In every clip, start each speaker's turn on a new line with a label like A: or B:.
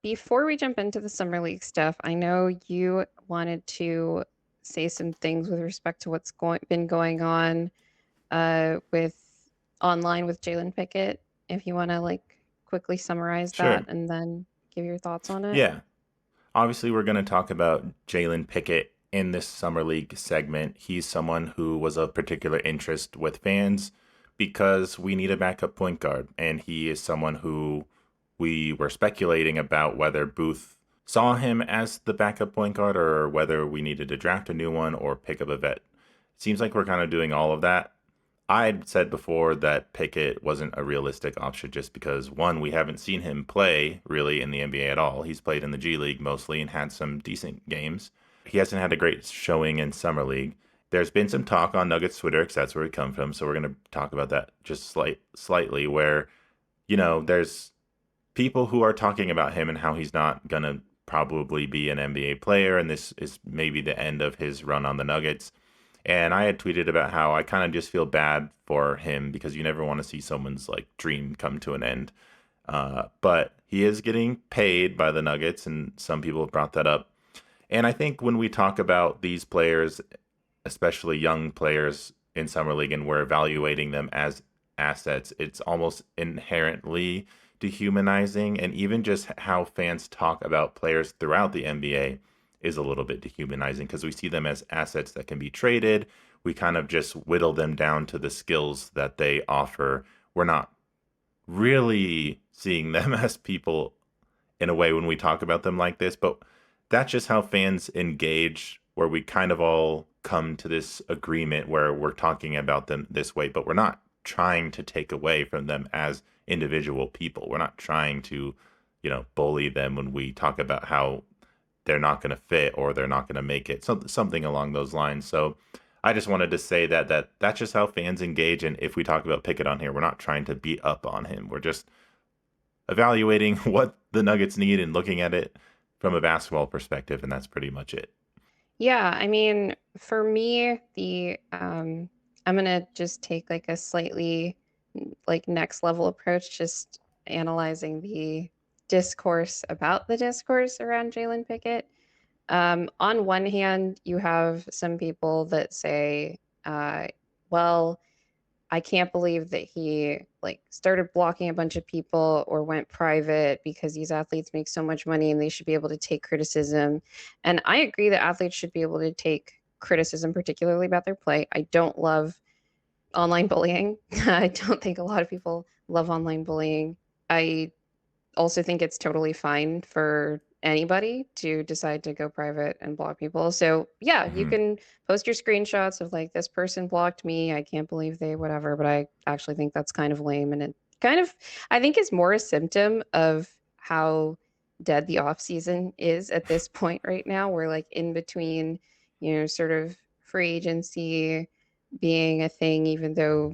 A: Before we jump into the summer league stuff, I know you wanted to say some things with respect to what's been going on with online with Jaylen Pickett. If you want to like quickly summarize that
B: Sure.
A: and then give your thoughts on it.
B: Yeah. Obviously, we're going to talk about Jaylen Pickett in this Summer League segment. He's someone who was of particular interest with fans because we need a backup point guard. And he is someone who we were speculating about whether Booth saw him as the backup point guard or whether we needed to draft a new one or pick up a vet. It seems like we're kind of doing all of that. I'd said before that Pickett wasn't a realistic option just because, one, we haven't seen him play really in the NBA at all. He's played in the G League mostly and had some decent games. He hasn't had a great showing in Summer League. There's been some talk on Nuggets Twitter because that's where it come from. So we're going to talk about that just slightly where, there's people who are talking about him and how he's not going to probably be an NBA player. And this is maybe the end of his run on the Nuggets. And I had tweeted about how I kind of just feel bad for him because you never want to see someone's like dream come to an end. But he is getting paid by the Nuggets, and some people have brought that up. And I think when we talk about these players, especially young players in Summer League, and we're evaluating them as assets, it's almost inherently dehumanizing. And even just how fans talk about players throughout the NBA is a little bit dehumanizing because we see them as assets that can be traded. We kind of just whittle them down to the skills that they offer. We're not really seeing them as people in a way when we talk about them like this, but that's just how fans engage, where we kind of all come to this agreement where we're talking about them this way, but we're not trying to take away from them as individual people. We're not trying to, bully them when we talk about how they're not going to fit or they're not going to make it. Something along those lines. So I just wanted to say that's just how fans engage. And if we talk about Pickett on here, we're not trying to beat up on him. We're just evaluating what the Nuggets need and looking at it from a basketball perspective, and that's pretty much it.
A: Yeah, I mean, for me, the I'm gonna just take like a slightly like next level approach, just analyzing the discourse about the discourse around Jaylen Pickett. On one hand, you have some people that say, well, I can't believe that he like started blocking a bunch of people or went private because these athletes make so much money and they should be able to take criticism. And I agree that athletes should be able to take criticism, particularly about their play. I don't love online bullying. I don't think a lot of people love online bullying. I also think it's totally fine for anybody to decide to go private and block people. So yeah, you
B: Hmm.
A: can post your screenshots of like this person blocked me. I can't believe they whatever, but I actually think that's kind of lame and it kind of I think is more a symptom of how dead the off season is at this point right now. We're like in between, sort of free agency being a thing, even though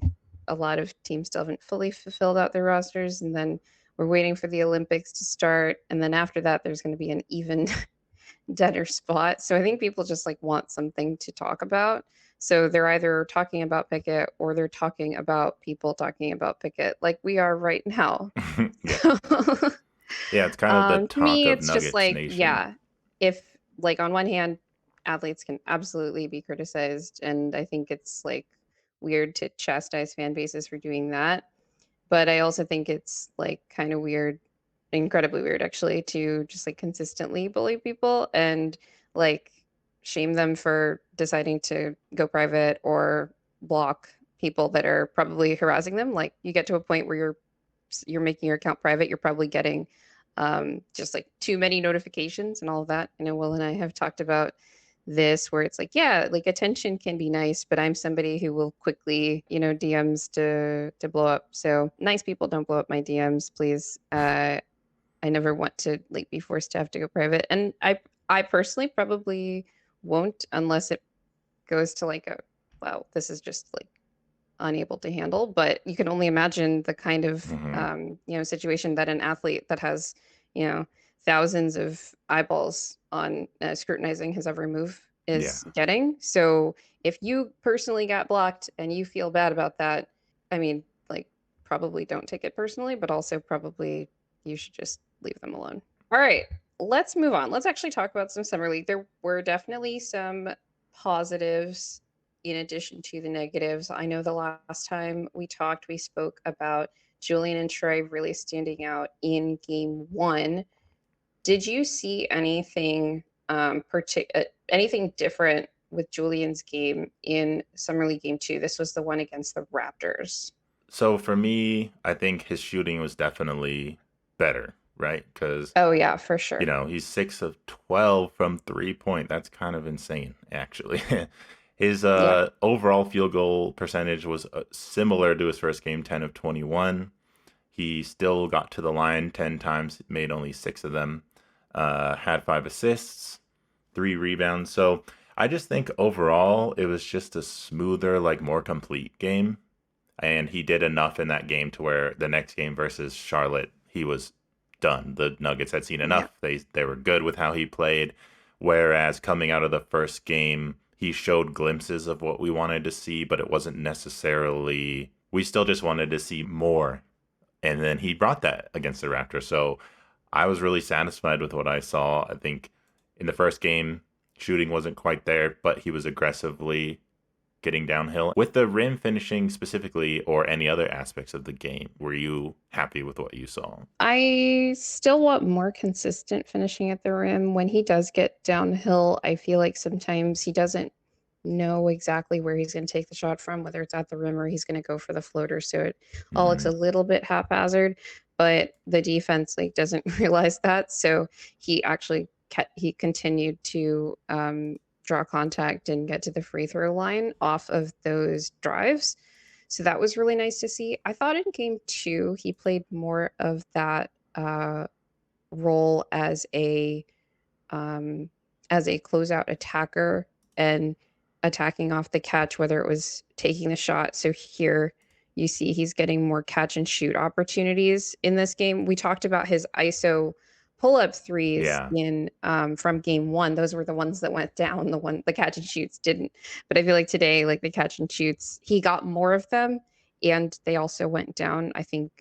A: a lot of teams still haven't fully fulfilled out their rosters, and then we're waiting for the Olympics to start, and then after that, there's going to be an even deader spot. So I think people just like want something to talk about. So they're either talking about Pickett or they're talking about people talking about Pickett, like we are right now.
B: Yeah.
A: So,
B: Yeah, it's kind of the
A: to
B: talk
A: me,
B: of
A: it's just
B: Nuggets
A: like,
B: Nation.
A: yeah, if like on one hand, athletes can absolutely be criticized, and I think it's like weird to chastise fan bases for doing that. But I also think it's like kind of weird, incredibly weird actually, to just like consistently bully people and like shame them for deciding to go private or block people that are probably harassing them. Like you get to a point where you're making your account private, you're probably getting just like too many notifications and all of that. I know Will and I have talked about this where it's like, yeah, like attention can be nice, but I'm somebody who will quickly, DMs to blow up. So nice people don't blow up my DMs, please. I never want to like be forced to have to go private. And I personally probably won't unless it goes to like a wow, this is just like unable to handle. But you can only imagine the kind of
B: Hmm.
A: situation that an athlete that has you know thousands of eyeballs on scrutinizing his every move
B: Yeah.
A: is getting. So if you personally got blocked and you feel bad about that, I mean, like probably don't take it personally, but also probably you should just leave them alone. All right, let's move on. Let's actually talk about some summer league. There were definitely some positives in addition to the negatives. I know the last time we talked, we spoke about Julian and Trey really standing out in game one. Did you see anything anything different with Julian's game in summer league game two? This was the one against the Raptors.
B: So for me, I think his shooting was definitely better, right? Because
A: Oh yeah, for sure.
B: he's 6 of 12 from 3 point. That's kind of insane, actually. His
A: Yeah.
B: overall field goal percentage was similar to his first game, 10 of 21. He still got to the line 10 times, made only 6 of them, had 5 assists, 3 rebounds. So I just think overall it was just a smoother, like more complete game. And he did enough in that game to where the next game versus Charlotte, he was done. The Nuggets had seen
A: Yeah.
B: enough. They were good with how he played. Whereas coming out of the first game, he showed glimpses of what we wanted to see, but it wasn't necessarily. We still just wanted to see more, and then he brought that against the Raptors. So I was really satisfied with what I saw. I think in the first game, shooting wasn't quite there, but he was aggressively getting downhill. With the rim finishing specifically, or any other aspects of the game, were you happy with what you saw?
A: I still want more consistent finishing at the rim. When he does get downhill, I feel like sometimes he doesn't know exactly where he's going to take the shot from, whether it's at the rim or he's going to go for the floater. So it all looks
B: Mm-hmm.
A: a little bit haphazard, but the defense like doesn't realize that. So he actually he continued to draw contact and get to the free throw line off of those drives. So that was really nice to see. I thought in game two, he played more of that role um, as a closeout attacker and attacking off the catch, whether it was taking the shot. So here you see he's getting more catch and shoot opportunities in this game. We talked about his ISO pull-up threes
B: Yeah.
A: in from game one. Those were the ones that went down. The catch and shoots didn't. But I feel like today, like the catch and shoots, he got more of them, and they also went down. I think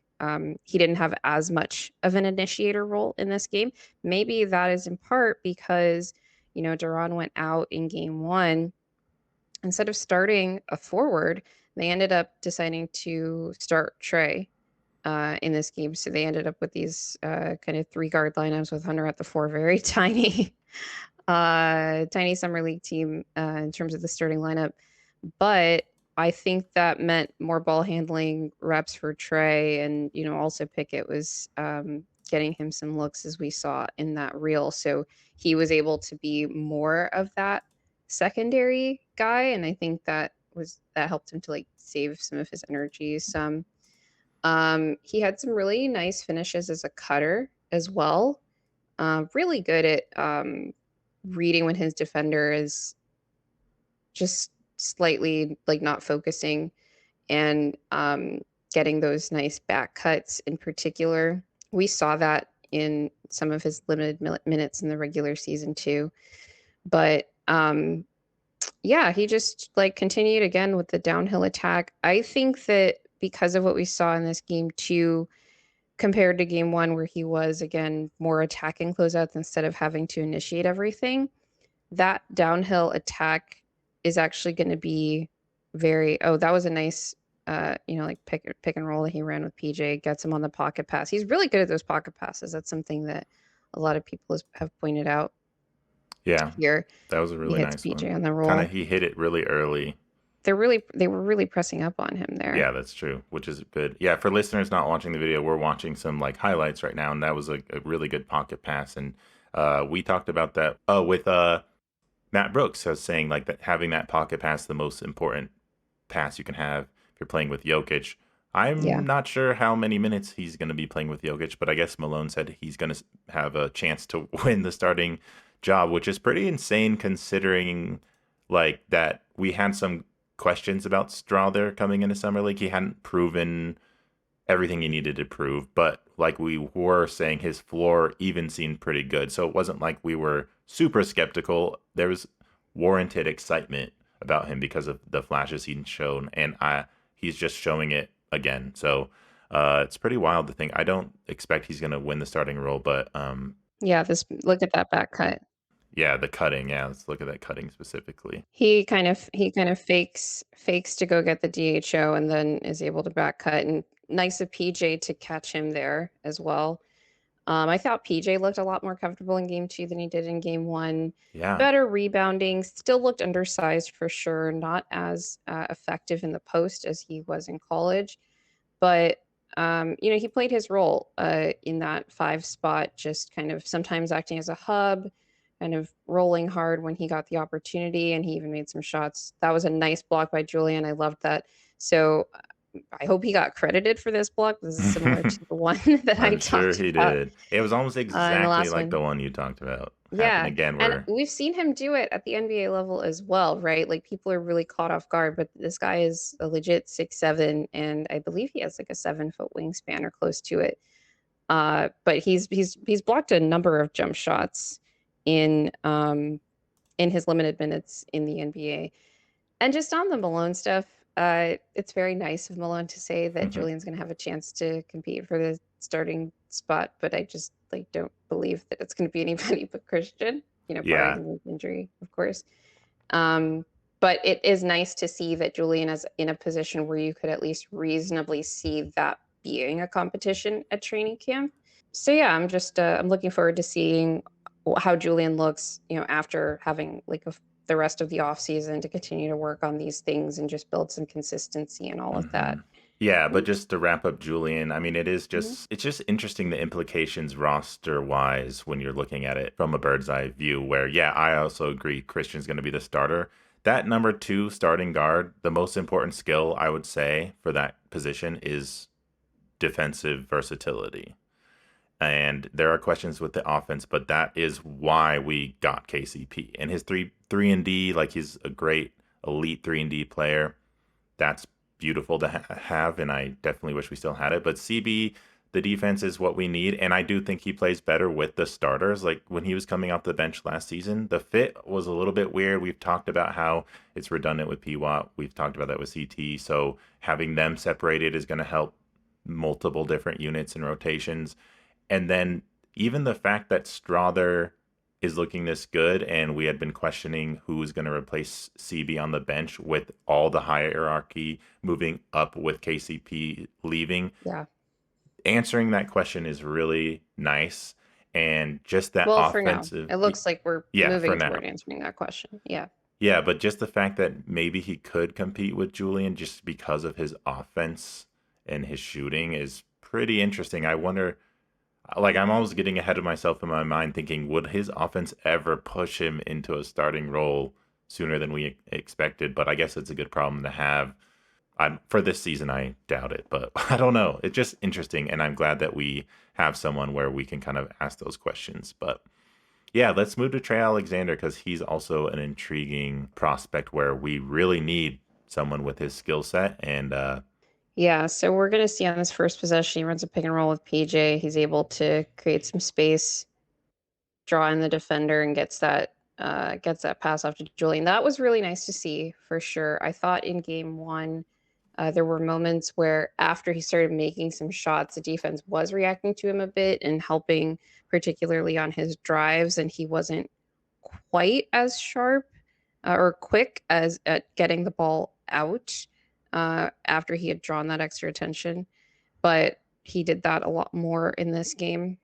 A: he didn't have as much of an initiator role in this game. Maybe that is in part because, Duran went out in game one. Instead of starting a forward, they ended up deciding to start Trey in this game. So they ended up with these kind of three guard lineups with Hunter at the four, very tiny summer league team in terms of the starting lineup. But I think that meant more ball handling reps for Trey, and also Pickett was getting him some looks as we saw in that reel. So he was able to be more of that secondary guy, and I think that helped him to like save some of his energy. Some he had some really nice finishes as a cutter as well. Really good at reading when his defender is just slightly like not focusing and getting those nice back cuts in particular. We saw that in some of his limited minutes in the regular season too. But yeah, he just like continued again with the downhill attack. I think that because of what we saw in this game too, compared to game one, where he was again more attacking closeouts instead of having to initiate everything, that downhill attack is actually going to be that was a nice like pick and roll that he ran with PJ, gets him on the pocket pass. He's really good at those pocket passes. That's something that a lot of people have pointed out
B: Yeah.
A: here.
B: That was a
A: He
B: really
A: hits
B: nice
A: PJ
B: one.
A: on the
B: Kind of,
A: roll.
B: he hit it really early.
A: They were really pressing up on him there.
B: Yeah, that's true, which is good. Yeah, for listeners not watching the video, we're watching some like highlights right now, and that was a really good pocket pass. And we talked about that with Matt Brooks as saying like that having that pocket pass the most important pass you can have if you're playing with Jokic.
A: Yeah.
B: I'm not sure how many minutes he's going to be playing with Jokic, but I guess Malone said he's going to have a chance to win the starting job, which is pretty insane considering like that we had some questions about Strawther coming into summer league. He hadn't proven everything he needed to prove, but like we were saying, his floor even seemed pretty good. So it wasn't like we were super skeptical. There was warranted excitement about him because of the flashes he'd shown, and he's just showing it again. So it's pretty wild to think. I don't expect he's going to win the starting role, but
A: Yeah, look at that back cut.
B: Yeah, the cutting. Yeah, let's look at that cutting specifically.
A: He kind of fakes to go get the DHO and then is able to back cut, and nice of PJ to catch him there as well. I thought PJ looked a lot more comfortable in game 2 than he did in game 1.
B: Yeah.
A: Better rebounding, still looked undersized for sure, not as effective in the post as he was in college. But he played his role in that 5 spot, just kind of sometimes acting as a hub, kind of rolling hard when he got the opportunity, and he even made some shots. That was a nice block by Julian. I loved that. So I hope he got credited for this block. This is similar to the one that I
B: I'm sure
A: talked
B: he
A: about
B: did. It was almost
A: in the
B: exactly
A: last
B: like
A: one.
B: the one you talked about happen
A: Yeah,
B: again
A: and
B: where
A: we've seen him do it at the NBA level as well, right? Like, people are really caught off guard, but this guy is a legit 6'7", and I believe he has, like, a 7-foot wingspan or close to it. But he's blocked a number of jump shots in, in his limited minutes in the NBA. And just on the Malone stuff, it's very nice of Malone to say that
B: Mhm.
A: Julian's gonna have a chance to compete for the starting spot, but I just, like, don't believe that it's gonna be anybody but Christian,
B: Yeah.
A: barring the injury, of course. Um, but it is nice to see that Julian is in a position where you could at least reasonably see that being a competition at training camp. So yeah, I'm looking forward to seeing how Julian looks, after having like the rest of the off season to continue to work on these things and just build some consistency and all of that.
B: Mhm. Yeah, but
A: Mm,
B: just to wrap up Julian, I mean,
A: mhm.
B: it's just interesting the implications roster wise when you're looking at it from a bird's eye view. Where, yeah, I also agree Christian's going to be the starter. That number 2 starting guard, the most important skill I would say for that position is defensive versatility. And there are questions with the offense, but that is why we got KCP and his three and D. Like, he's a great elite 3 and D player. That's beautiful to have, and I definitely wish we still had it. But CB, the defense is what we need, and I do think he plays better with the starters. Like when he was coming off the bench last season, the fit was a little bit weird. We've talked about how it's redundant with PWAT. We've talked about that with CT. So having them separated is going to help multiple different units and rotations. And then even the fact that Strawther is looking this good, and we had been questioning who's going to replace CB on the bench with all the hierarchy moving up with KCP leaving.
A: Yeah.
B: Answering that question is really nice. And just that
A: Well, for now,
B: offensive,
A: it looks like we're
B: yeah, for
A: moving
B: now.
A: toward answering that question. Yeah.
B: Yeah, but just the fact that maybe he could compete with Julian just because of his offense and his shooting is pretty interesting. I wonder, like, I'm always getting ahead of myself in my mind, thinking, would his offense ever push him into a starting role sooner than we expected? But I guess it's a good problem to have. For this season, I doubt it, but I don't know. It's just interesting, and I'm glad that we have someone where we can kind of ask those questions. But yeah, let's move to Trey Alexander because he's also an intriguing prospect where we really need someone with his skill set. And
A: Yeah, so we're gonna see on this first possession, he runs a pick and roll with PJ. He's able to create some space, draw in the defender, and gets that pass off to Julian. That was really nice to see for sure. I thought in game 1, there were moments where after he started making some shots, the defense was reacting to him a bit and helping, particularly on his drives, and he wasn't quite as sharp or quick as at getting the ball out after he had drawn that extra attention. But he did that a lot more in this game.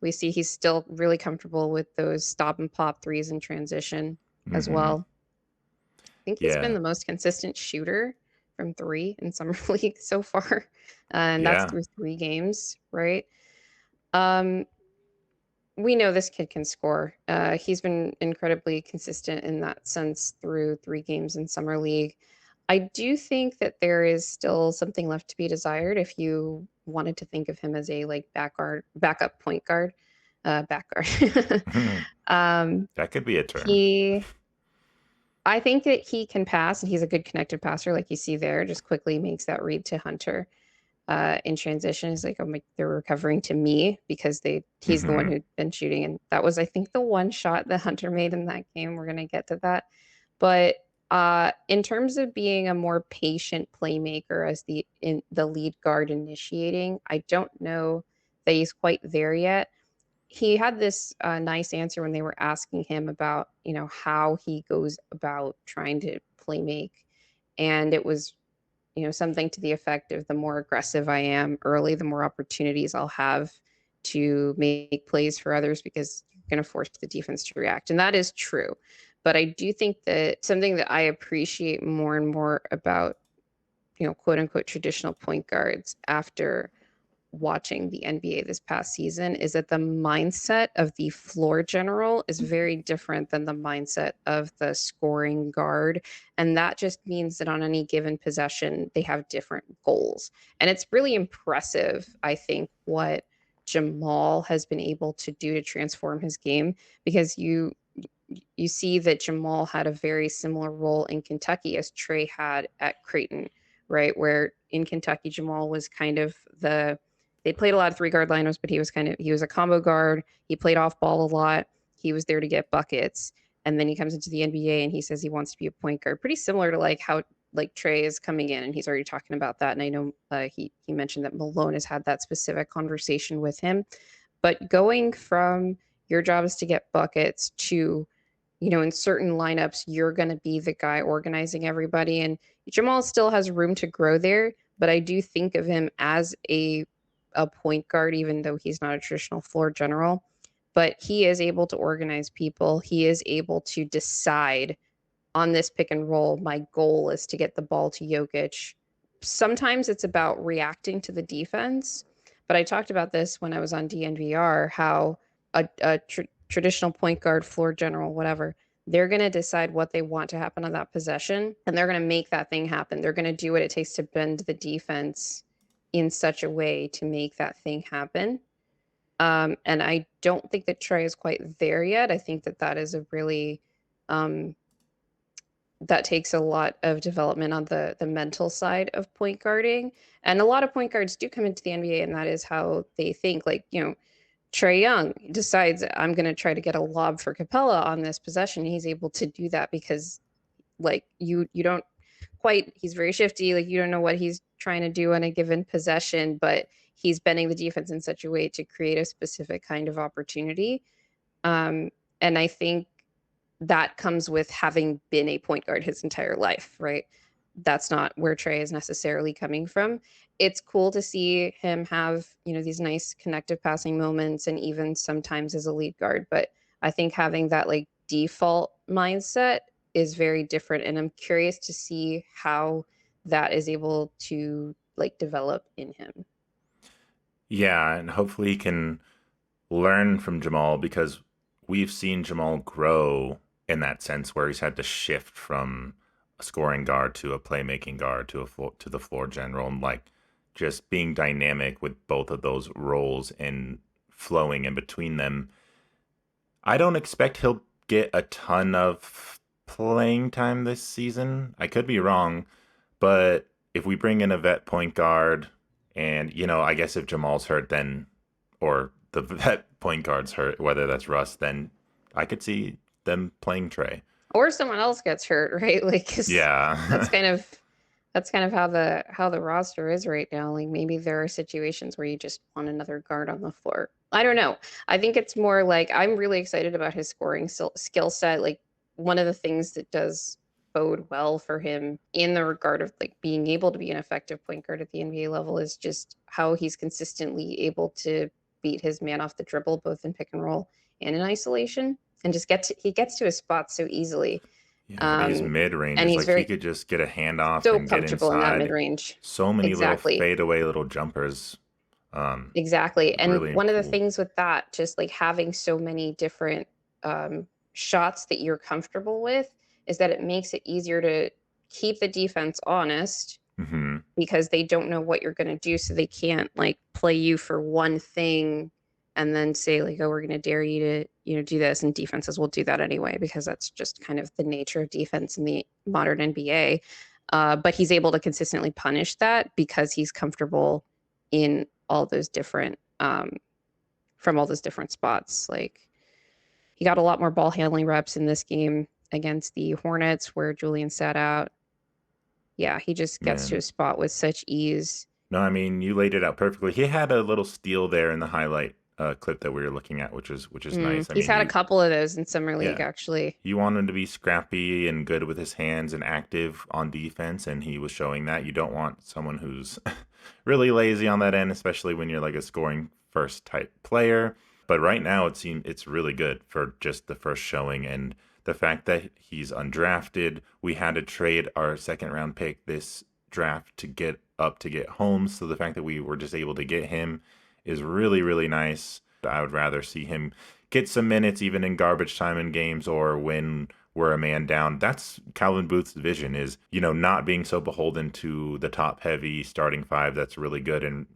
A: We see he's still really comfortable with those stop and pop threes in transition as
B: mhm,
A: well. I think he's been
B: yeah,
A: the most consistent shooter from 3 in summer league so far, and that's
B: yeah,
A: through 3 games, right? Um, we know this kid can score. He's been incredibly consistent in that sense through 3 games in summer league. I do think that there is still something left to be desired if you wanted to think of him as a, like, backup point guard, back guard. Um,
B: that could be a term.
A: he I think that he can pass, and he's a good connected passer, like you see there, just quickly makes that read to Hunter, in transition. He's like, "Oh my, they're recovering to me," because he's the one
B: Mhm.
A: who'd been shooting, and that was, I think, the one shot that Hunter made in that game. We're gonna get to that. But, in terms of being a more patient playmaker as the lead guard initiating, I don't know that he's quite there yet. he had this nice answer when they were asking him about, how he goes about trying to play make. And it was, something to the effect of the more aggressive I am early, the more opportunities I'll have to make plays for others because you're going to force the defense to react. And that is true. But I do think that something that I appreciate more and more about, quote unquote traditional point guards after watching the NBA this past season is that the mindset of the floor general is very different than the mindset of the scoring guard. And that just means that on any given possession, they have different goals. And it's really impressive, I think, what Jamal has been able to do to transform his game because you see that Jamal had a very similar role in Kentucky as Trey had at Creighton, right? Where in Kentucky, Jamal was kind of they played a lot of 3 guard lineups, but he was a combo guard. He played off ball a lot. He was there to get buckets. And then he comes into the NBA and he says he wants to be a point guard. Pretty similar to like how like Trey is coming in and he's already talking about that. And I know he mentioned that Malone has had that specific conversation with him. But going from your job is to get buckets to, in certain lineups, you're going to be the guy organizing everybody. And Jamal still has room to grow there, but I do think of him as a point guard, even though he's not a traditional floor general. But he is able to organize people. He is able to decide on this pick and roll. My goal is to get the ball to Jokic. Sometimes it's about reacting to the defense. But I talked about this when I was on DNVR, how a traditional point guard, floor general, whatever, they're going to decide what they want to happen on that possession, and they're going to make that thing happen. They're going to do what it takes to bend the defense in such a way to make that thing happen. And I don't think that Trey is quite there yet. I think that is a really that takes a lot of development on the mental side of point guarding. And a lot of point guards do come into the NBA, and that is how they think. Like, Trey Young decides I'm going to try to get a lob for Capella on this possession. He's able to do that because like you don't quite, he's very shifty. Like you don't know what he's trying to do on a given possession, but he's bending the defense in such a way to create a specific kind of opportunity. And I think that comes with having been a point guard his entire life, right? That's not where Trey is necessarily coming from. It's cool to see him have, these nice connective passing moments and even sometimes as a lead guard. But I think having that like default mindset is very different. And I'm curious to see how that is able to like develop in him.
B: Yeah, and hopefully he can learn from Jamal because we've seen Jamal grow in that sense where he's had to shift from a scoring guard to a playmaking guard to to the floor general, and like just being dynamic with both of those roles and flowing in between them. I don't expect he'll get a ton of playing time this season. I could be wrong, but if we bring in a vet point guard and, I guess if Jamal's hurt, then, or the vet point guard's hurt, whether that's Russ, then I could see them playing Trey.
A: Or someone else gets hurt, right? Like, 'cause
B: Yeah.
A: that's kind of how the roster is right now. Like maybe there are situations where you just want another guard on the floor. I don't know. I think it's more like I'm really excited about his scoring skill set. Like one of the things that does bode well for him in the regard of like being able to be an effective point guard at the NBA level is just how he's consistently able to beat his man off the dribble, both in pick and roll and in isolation, and just he gets to his spots so easily.
B: Yeah, these mid ranges,
A: And he's
B: like he
A: very
B: could just get a handoff
A: so
B: and get
A: comfortable in that
B: inside.
A: mid range.
B: So many little
A: Exactly.
B: fadeaway little jumpers.
A: Exactly. And
B: Really
A: one of the
B: cool.
A: things with that, just like having so many different shots that you're comfortable with, is that it makes it easier to keep the defense honest
B: Hmm.
A: because they don't know what you're going to do. So they can't like play you for one thing and then say like, oh, we're going to dare you to, do this. And defenses will do that anyway, because that's just kind of the nature of defense in the modern NBA. But he's able to consistently punish that because he's comfortable in all those different, from all those different spots. Like he got a lot more ball handling reps in this game against the Hornets where Julian sat out. Yeah, he just gets to
B: Man.
A: a spot with such ease.
B: No, I mean, you laid it out perfectly. He had a little steal there in the highlight clip that we were looking at, which is nice. I
A: He's
B: mean,
A: had a couple of those in Summer League,
B: yeah,
A: actually.
B: you want him to be scrappy and good with his hands and active on defense, and he was showing that. You don't want someone who's really lazy on that end, especially when you're like a scoring first type player. But right now, it seems it's really good for just the first showing, and the fact that he's undrafted. We had to trade our second round pick this draft to get home. So the fact that we were just able to get him is really, really nice. I would rather see him get some minutes even in garbage time in games or when we're a man down. That's Calvin Booth's vision, is, not being so beholden to the top heavy starting five that's really good and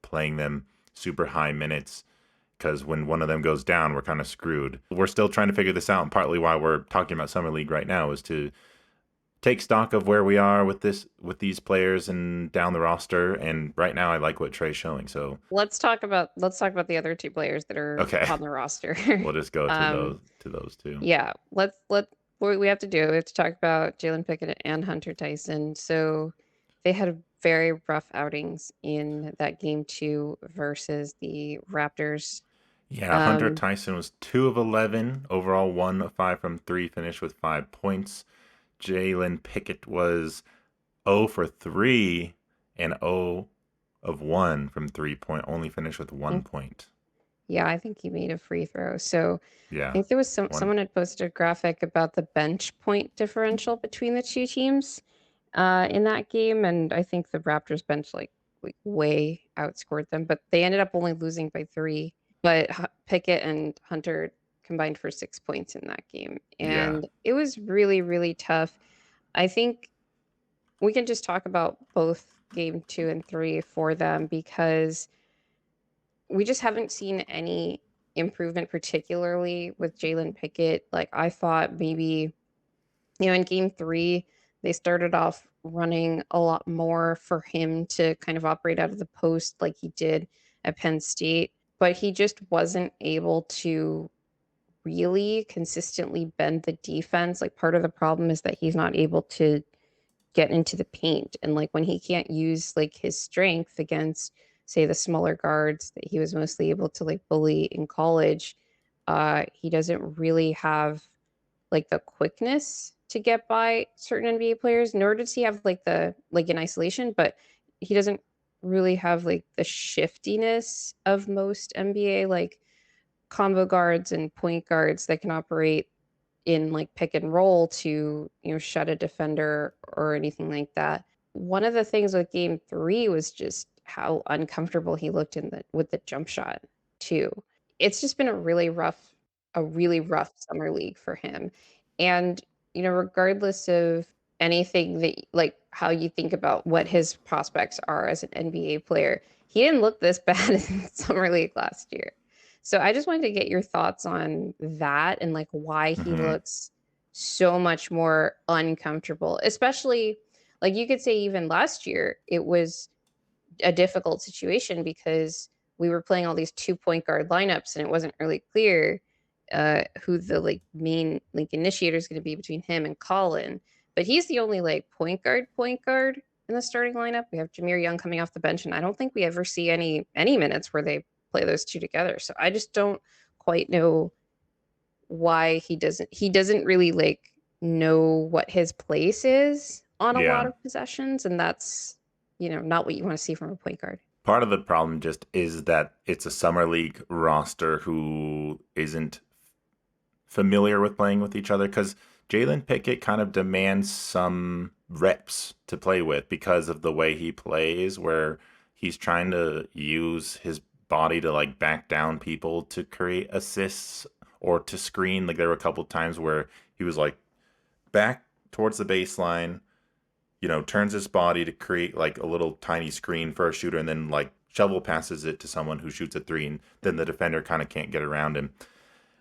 B: playing them super high minutes, because when one of them goes down, we're kind of screwed. We're still trying to figure this out, and partly why we're talking about Summer League right now is to take stock of where we are with these players and down the roster. And right now, I like what Trey's showing. So
A: Let's talk about the other two players that are
B: okay,
A: on the roster.
B: we'll just go to
A: um,
B: those two.
A: yeah, what we have to do. We have to talk about Jaylen Pickett and Hunter Tyson. So they had very rough outings in that game 2 versus the Raptors.
B: Yeah, Hunter
A: Um,
B: Tyson was 2 of 11 overall, 1 of 5 from 3, finished with 5 points. Jaylen Pickett was 0 for 3 and 0 of 1 from 3-point, only finished with 1 point.
A: yeah, I think he made a free throw. So I
B: Yeah,
A: think there was
B: one.
A: someone had posted a graphic about the bench point differential between the two teams in that game, and I think the Raptors bench like way outscored them, but they ended up only losing by 3. But Pickett and Hunter combined for 6 points in that game,
B: Yeah.
A: and it was really, really tough. I think we can just talk about both game 2 and 3 for them because we just haven't seen any improvement, particularly with Jaylen Pickett. Like, I thought maybe, in game 3, they started off running a lot more for him to kind of operate out of the post like he did at Penn State, but he just wasn't able to really consistently bend the defense. Like, part of the problem is that he's not able to get into the paint, and like when he can't use like his strength against, say, the smaller guards that he was mostly able to like bully in college, he doesn't really have like the quickness to get by certain NBA players, nor does he have like the like in isolation, but he doesn't really have like the shiftiness of most NBA like combo guards and point guards that can operate in like pick and roll to, shut a defender or anything like that. One of the things with game 3 was just how uncomfortable he looked in the with the jump shot too. It's just been a really rough summer league for him. And, regardless of anything that like how you think about what his prospects are as an NBA player, he didn't look this bad in summer league last year. So I just wanted to get your thoughts on that and like why he
B: Hmm.
A: looks so much more uncomfortable, especially like you could say even last year it was a difficult situation because we were playing all these 2 point guard lineups and it wasn't really clear who the like main like initiator is going to be between him and Colin. But he's the only like point guard in the starting lineup. We have Jameer Young coming off the bench, and I don't think we ever see any minutes where they play those two together. So I just don't quite know why he doesn't really like know what his place is on a lot
B: Yeah.
A: of possessions, and that's not what you want to see from a point guard.
B: Part of the problem just is that it's a summer league roster who isn't familiar with playing with each other, because Jaylen Pickett kind of demands some reps to play with because of the way he plays, where he's trying to use his body to like back down people to create assists or to screen. Like there were a couple times where he was like back towards the baseline, turns his body to create like a little tiny screen for a shooter, and then like shovel passes it to someone who shoots a three, and then the defender kind of can't get around him.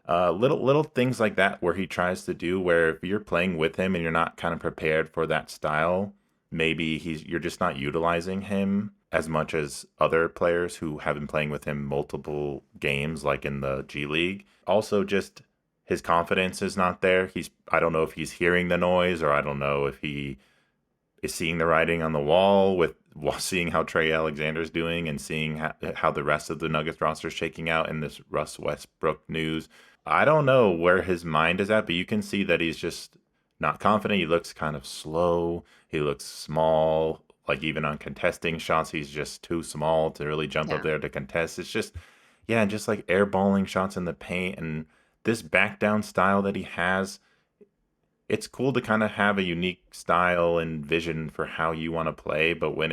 B: Little things like that where he tries to do, where if you're playing with him and you're not kind of prepared for that style, maybe you're just not utilizing him as much as other players who have been playing with him multiple games, like in the G League. Also, just his confidence is not there. I don't know if he's hearing the noise, or I don't know if he seeing the writing on the wall with seeing how Trey Alexander's doing and seeing how the rest of the Nuggets roster is shaking out in this Russ Westbrook news. I don't know where his mind is at, but you can see that he's just not confident. He looks kind of slow. He looks small. Like even on contesting shots, he's just too small to really jump up
A: Yeah.
B: there to contest. It's just, yeah, just like airballing shots in the paint and this back down style that he has. It's cool to kind of have a unique style and vision for how you want to play, but when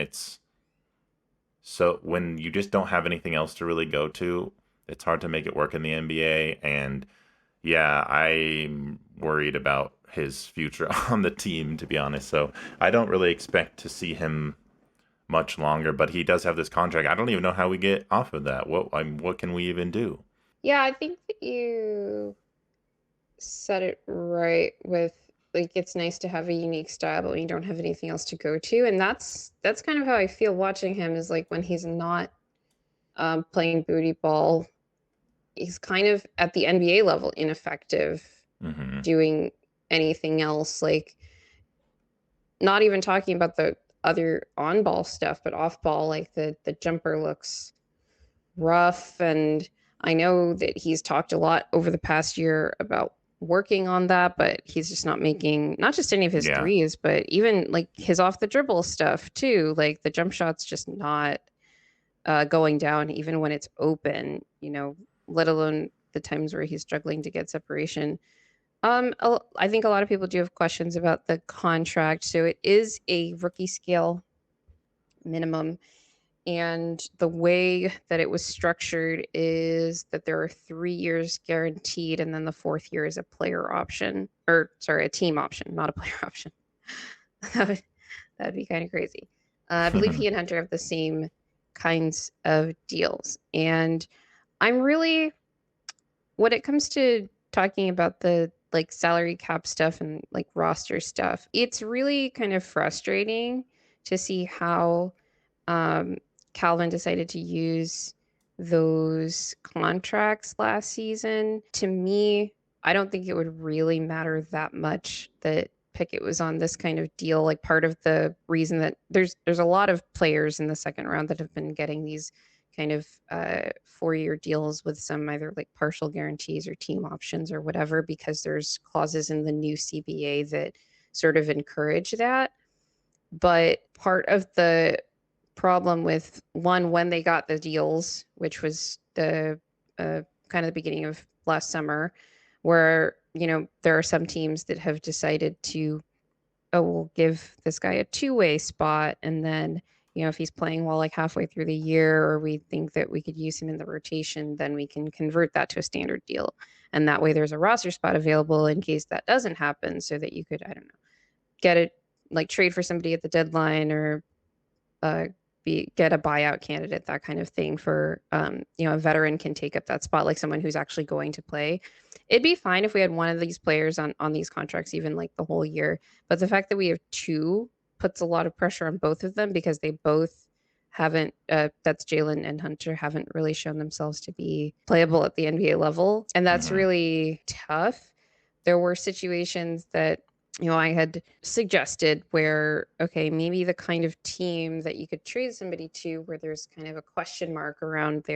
B: you just don't have anything else to really go to, it's hard to make it work in the NBA. And yeah, I'm worried about his future on the team, to be honest. So I don't really expect to see him much longer, but he does have this contract. I don't even know how we get off of that. What can we even do?
A: Yeah, I think that you said it right with like it's nice to have a unique style, but when you don't have anything else to go to. And that's kind of how I feel watching him is like when he's not playing booty ball, he's kind of at the NBA level ineffective
B: Hmm.
A: doing anything else. Like not even talking about the other on ball stuff, but off ball, like the jumper looks rough. And I know that he's talked a lot over the past year about working on that, but he's just not making not just any of his
B: Yeah.
A: threes, but even like his off the dribble stuff too. Like the jump shot's just not going down even when it's open, let alone the times where he's struggling to get separation. I think a lot of people do have questions about the contract. So it is a rookie scale minimum. And the way that it was structured is that there are 3 years guaranteed, and then the fourth year is a player option, or sorry, a team option, not a player option. That'd be kind of crazy. I believe he and Hunter have the same kinds of deals. And I'm really, when it comes to talking about the like salary cap stuff and like roster stuff, it's really kind of frustrating to see how um, Calvin decided to use those contracts last season. To me, I don't think it would really matter that much that Pickett was on this kind of deal. Like part of the reason that there's a lot of players in the second round that have been getting these kind of 4-year deals with some either like partial guarantees or team options or whatever, because there's clauses in the new CBA that sort of encourage that. But part of the problem with one, when they got the deals, which was the kind of the beginning of last summer, where there are some teams that have decided to, oh, we'll give this guy a two-way spot, and then if he's playing well like halfway through the year, or we think that we could use him in the rotation, then we can convert that to a standard deal, and that way there's a roster spot available in case that doesn't happen, so that you could, I don't know, get it, like trade for somebody at the deadline, or uh, get a buyout candidate, that kind of thing, for a veteran can take up that spot, like someone who's actually going to play. It'd be fine if we had one of these players on these contracts even like the whole year, but the fact that we have two puts a lot of pressure on both of them, because they both haven't that's Jaylen and Hunter, haven't really shown themselves to be playable at the NBA level, and that's
B: Hmm.
A: really tough. There were situations that I had suggested where, okay, maybe the kind of team that you could trade somebody to where there's kind of a question mark around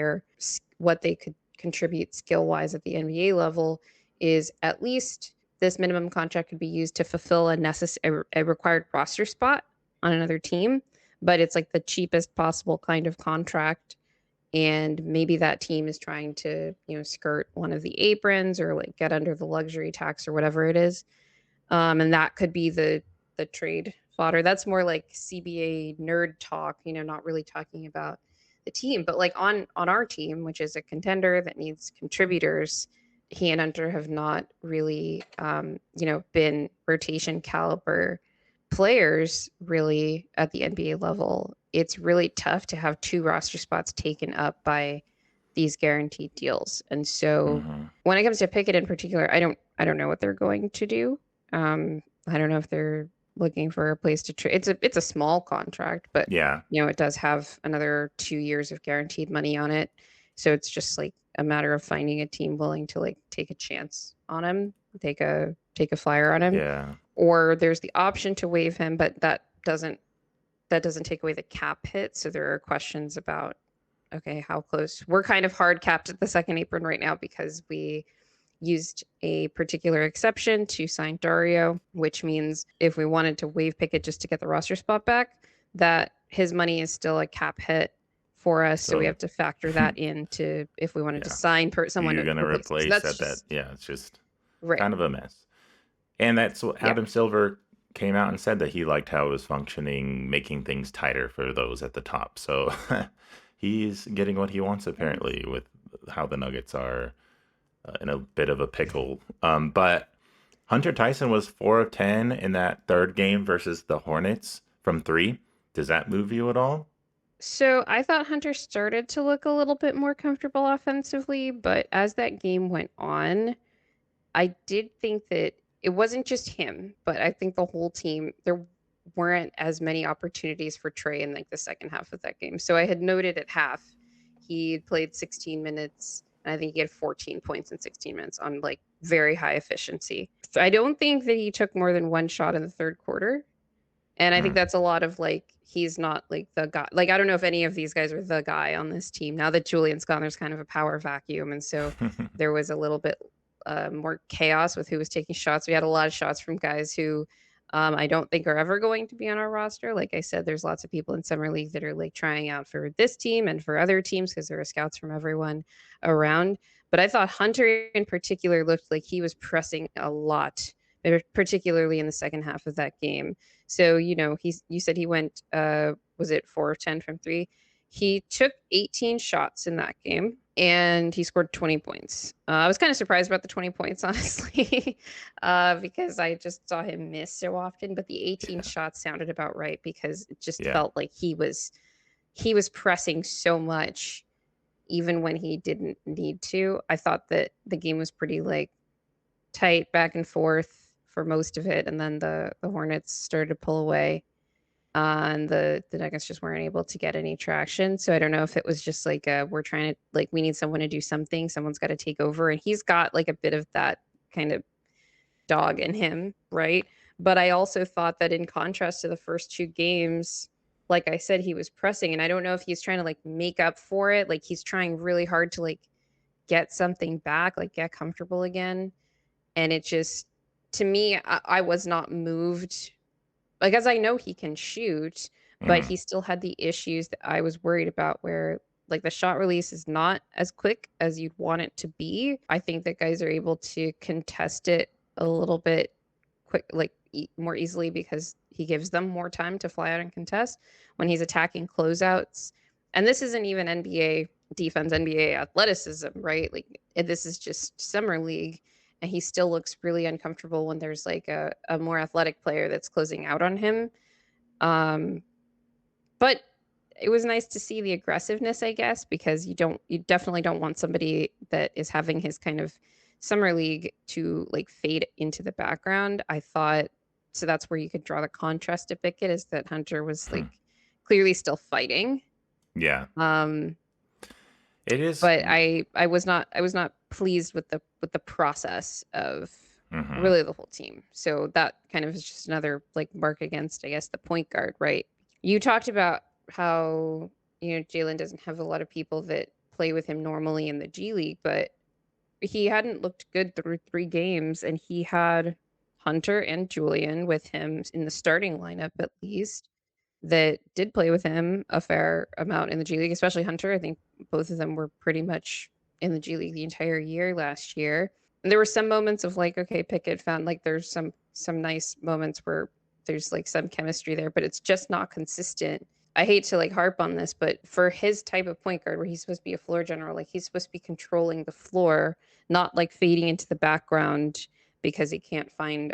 A: what they could contribute skill wise at the NBA level, is at least this minimum contract could be used to fulfill a required roster spot on another team, but it's like the cheapest possible kind of contract. And maybe that team is trying to, skirt one of the aprons or like get under the luxury tax or whatever it is, and that could be the trade fodder. That's more like CBA nerd talk, not really talking about the team. But like on our team, which is a contender that needs contributors, he and Hunter have not really, been rotation caliber players really at the NBA level. It's really tough to have two roster spots taken up by these guaranteed deals. And so
B: Hmm.
A: when it comes to Pickett in particular, I don't know what they're going to do. I don't know if they're looking for a place to trade. It's a small contract, but
B: Yeah.
A: it does have another 2 years of guaranteed money on it. So it's just like a matter of finding a team willing to like take a chance on him, take a flyer on him,
B: Yeah.
A: or there's the option to waive him, but that doesn't that doesn't take away the cap hit. So there are questions about, okay, how close? We're kind of hard capped at the second apron right now because we used a particular exception to sign Dario, which means if we wanted to waive Pickett just to get the roster spot back, that his money is still a cap hit for us. So we
B: So
A: have to factor that into if we wanted to
B: yeah,
A: sign someone
B: you're
A: to
B: gonna
A: replace him. So
B: replace
A: that's
B: that.
A: just
B: Yeah, it's just
A: right.
B: kind of a mess. And that's what
A: Yeah.
B: Adam Silver came out and said that he liked how it was functioning, making things tighter for those at the top. So he's getting what he wants apparently with how the Nuggets are in a bit of a pickle. But Hunter Tyson was 4 of 10 in that third game versus the Hornets from 3. Does that move you at all?
A: So I thought Hunter started to look a little bit more comfortable offensively, but as that game went on, I did think that it wasn't just him, but I think the whole team, there weren't as many opportunities for Trey in like the second half of that game. So I had noted at half, he played 16 minutes, and I think he had 14 points in 16 minutes on like very high efficiency. So I don't think that he took more than one shot in the third quarter. And I think
B: Hmm.
A: that's a lot of like, he's not like the guy. Like, I don't know if any of these guys are the guy on this team. Now that Julian's gone, there's kind of a power vacuum. And so there was a little bit more chaos with who was taking shots. We had a lot of shots from guys who I don't think are ever going to be on our roster. Like I said, there's lots of people in Summer League that are like trying out for this team and for other teams because there are scouts from everyone around. But I thought Hunter in particular looked like he was pressing a lot, particularly in the second half of that game. So, you said he went, was it 4 of 10 from 3? He took 18 shots in that game and he scored 20 points. I was kind of surprised about the 20 points, honestly, because I just saw him miss so often. But the 18
B: Yeah.
A: shots sounded about right because it just
B: Yeah.
A: felt like he was pressing so much, even when he didn't need to. I thought that the game was pretty like tight back and forth for most of it, and then the Hornets started to pull away, and the Nuggets just weren't able to get any traction. So I don't know if it was just like we're trying to like we need someone to do something, someone's got to take over, and he's got like a bit of that kind of dog in him, right? But I also thought that in contrast to the first two games, like I said, he was pressing, and I don't know if he's trying to like make up for it, like he's trying really hard to like get something back, like get comfortable again. And it just, to me, I was not moved. Like, as I know he can shoot, but
B: Hmm.
A: he still had the issues that I was worried about where like the shot release is not as quick as you'd want it to be. I think that guys are able to contest it a little bit quick, like more easily because he gives them more time to fly out and contest when he's attacking closeouts. And this isn't even NBA defense, NBA athleticism, right? Like this is just summer league, and he still looks really uncomfortable when there's like a more athletic player that's closing out on him. Um, but it was nice to see the aggressiveness, I guess, because you definitely don't want somebody that is having his kind of summer league to like fade into the background. I thought so that's where you could draw the contrast to Pickett is that Hunter was like clearly still fighting.
B: Yeah.
A: Um,
B: It is.
A: but I was not pleased with the process of
B: Mhm.
A: really the whole team. So that kind of is just another like mark against, I guess, the point guard, right? You talked about how Jaylen doesn't have a lot of people that play with him normally in the G League, but he hadn't looked good through 3 games, and he had Hunter and Julian with him in the starting lineup at least that did play with him a fair amount in the G League, especially Hunter. I think both of them were pretty much in the G League the entire year last year. And there were some moments of like, okay, Pickett found like there's some nice moments where there's like some chemistry there, but it's just not consistent. I hate to like harp on this, but for his type of point guard where he's supposed to be a floor general, like he's supposed to be controlling the floor, not like fading into the background because he can't find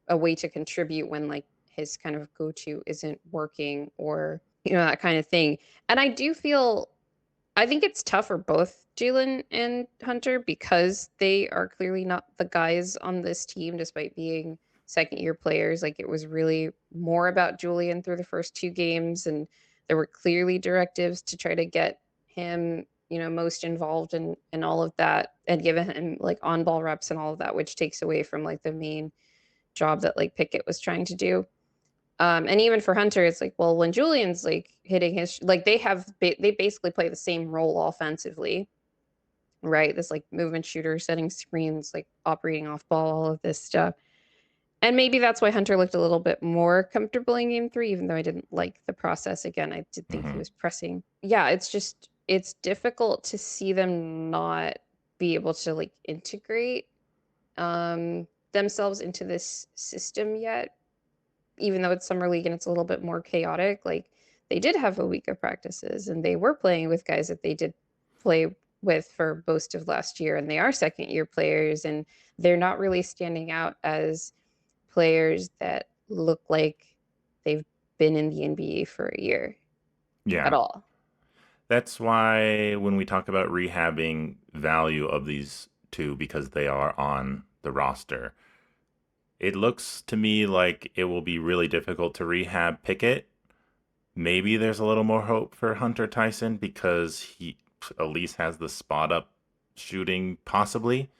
A: a way to contribute when like his kind of go-to isn't working or that kind of thing. And I think it's tough for both Jaylen and Hunter because they are clearly not the guys on this team despite being second year players. Like it was really more about Julian through the first 2 games, and there were clearly directives to try to get him most involved in all of that and give him like on ball reps and all of that, which takes away from like the main job that like Pickett was trying to do. And even for Hunter, it's like, well, when Julian's like hitting his, like they basically play the same role offensively, right? This like movement shooter, setting screens, like operating off ball, all of this stuff. And maybe that's why Hunter looked a little bit more comfortable in game 3, even though I didn't like the process. Again, I did think he was pressing. Yeah, it's difficult to see them not be able to like integrate themselves into this system yet, even though it's summer league and it's a little bit more chaotic. Like they did have a week of practices and they were playing with guys that they did play with for most of last year, and they are second year players, and they're not really standing out as players that look like they've been in the NBA for a year at all.
B: That's why when we talk about rehabbing value of these two, because they are on the roster, it looks to me like it will be really difficult to rehab Pickett. Maybe there's a little more hope for Hunter Tyson because he at least has the spot up shooting, possibly.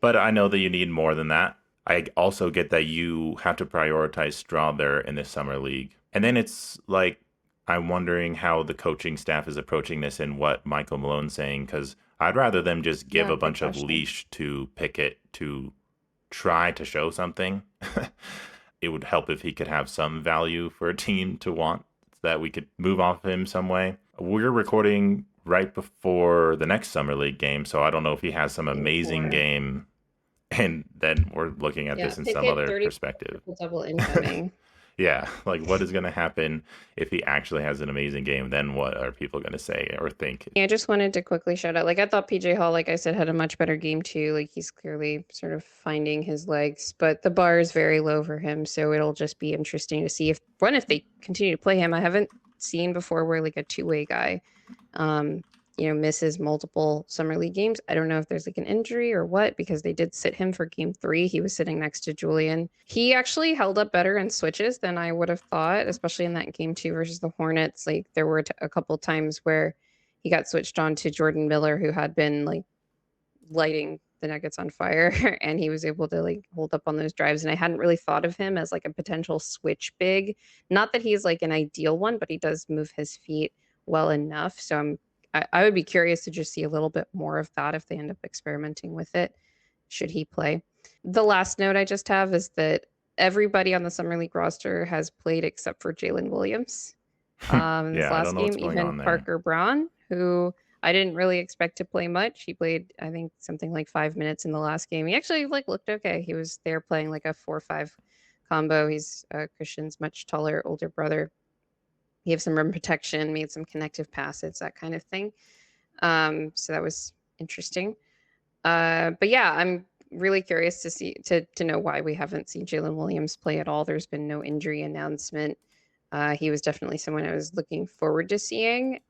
B: But I know that you need more than that. I also get that you have to prioritize Strawther in this summer league. And then it's like, I'm wondering how the coaching staff is approaching this and what Michael Malone's saying, because I'd rather them just give a bunch of leash to Pickett to try to show something. It would help if he could have some value for a team to want, so that we could move off him some way. We're recording right before the next summer league game, so I don't know if he has some amazing game, and then we're looking at this in some other perspective.
A: Double incoming.
B: Yeah, like what is going to happen if he actually has an amazing game? Then what are people going to say or think?
A: Yeah, I just wanted to quickly shout out, like I thought PJ Hall, like I said, had a much better game too. Like he's clearly sort of finding his legs, but the bar is very low for him. So it'll just be interesting to see if they continue to play him. I haven't seen before where like a two-way guy, misses multiple summer league games. I don't know if there's like an injury or what, because they did sit him for game 3. He was sitting next to Julian. He actually held up better in switches than I would have thought, especially in that game 2 versus the Hornets. Like there were a couple times where he got switched on to Jordan Miller, who had been like lighting the Nuggets on fire, and he was able to like hold up on those drives. And I hadn't really thought of him as like a potential switch big. Not that he's like an ideal one, but he does move his feet well enough. So I would be curious to just see a little bit more of that if they end up experimenting with it, should he play. The last note I just have is that everybody on the Summer League roster has played except for Jaylen Williams. This last game, even Parker Braun, who I didn't really expect to play much. He played, I think, something like 5 minutes in the last game. He actually like looked okay. He was there playing like a 4-5 combo. He's Christian's much taller, older brother. He had some rim protection, made some connective passes, that kind of thing. So that was interesting. But yeah, I'm really curious to know why we haven't seen Jaylen Williams play at all. There's been no injury announcement. He was definitely someone I was looking forward to seeing,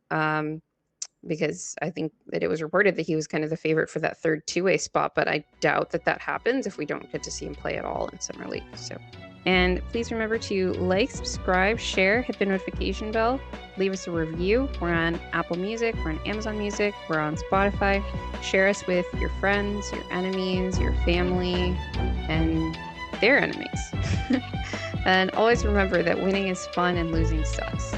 A: because I think that it was reported that he was kind of the favorite for that third two-way spot, but I doubt that happens if we don't get to see him play at all in Summer League. And please remember to like, subscribe, share, hit the notification bell, leave us a review. We're on Apple Music, we're on Amazon Music, we're on Spotify. Share us with your friends, your enemies, your family, and their enemies. And always remember that winning is fun and losing sucks.